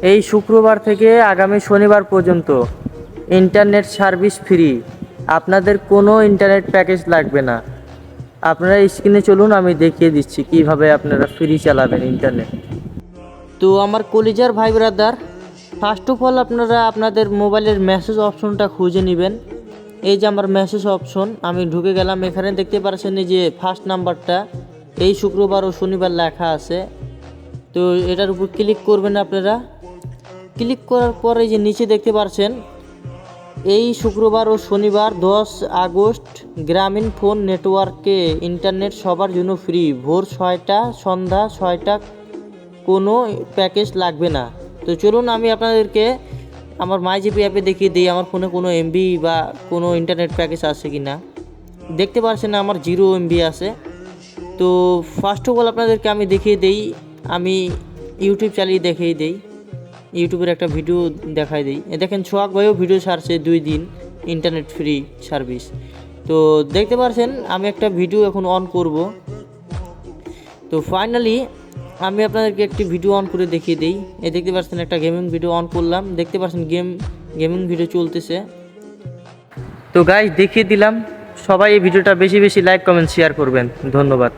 এই শুক্রবার থেকে আগামী শনিবার পর্যন্ত ইন্টারনেট সার্ভিস ফ্রি। আপনাদের কোনো ইন্টারনেট প্যাকেজ লাগবে না। আপনারা স্ক্রিনে চলুন, আমি দেখিয়ে দিচ্ছি কিভাবে আপনারা ফ্রি চালাবেন ইন্টারনেট। তো আমার কলিজার ভাই ব্রাদার, ফার্স্ট অফ অল আপনারা আপনাদের মোবাইলের মেসেজ অপশনটা খুঁজে নেবেন। এই যে আমার মেসেজ অপশন, আমি ঢুকে গেলাম। এখানে দেখতে পাচ্ছেন এই যে ফার্স্ট নাম্বারটা এই শুক্রবার ও শনিবার লেখা আছে। তো এটার উপর ক্লিক করবেন আপনারা। ক্লিক করার পরে যে নিচে দেখতে পাচ্ছেন এই শুক্রবার ও শনিবার 10 আগস্ট গ্রামীণ ফোন নেটওয়ার্কে ইন্টারনেট সবার জন্য ফ্রি, ভোর 6টা সন্ধ্যা 6টা, কোনো প্যাকেজ লাগবে না। তো চলুন আমি আপনাদেরকে আমার মাইজিপি অ্যাপে দেখিয়ে দিই আমার ফোনে কোনো এমবি বা কোনো ইন্টারনেট প্যাকেজ আছে কি না। দেখতে পাচ্ছেন আমার 0 MB আছে। তো ফার্স্ট অফ অল আপনাদেরকে আমি দেখিয়ে দিই, আমি ইউটিউব চালিয়ে দেখিয়ে দিই, ইউটিউবের একটা ভিডিও দেখাই দিই। দেখেন সোহাগ ভাইও ভিডিও ছাড়ছে 2 দিন ইন্টারনেট ফ্রি সার্ভিস। তো দেখতে পাচ্ছেন আমি একটা ভিডিও এখন অন করব। তো ফাইনালি আমি আপনাদেরকে একটি ভিডিও অন করে দেখিয়ে দিই। দেখতে পাচ্ছেন একটা গেমিং ভিডিও অন করলাম, দেখতে পাচ্ছেন গেমিং ভিডিও চলতেছে। তো গাইস দেখিয়ে দিলাম, সবাই এই ভিডিওটা বেশি বেশি লাইক কমেন্ট শেয়ার করবেন। ধন্যবাদ।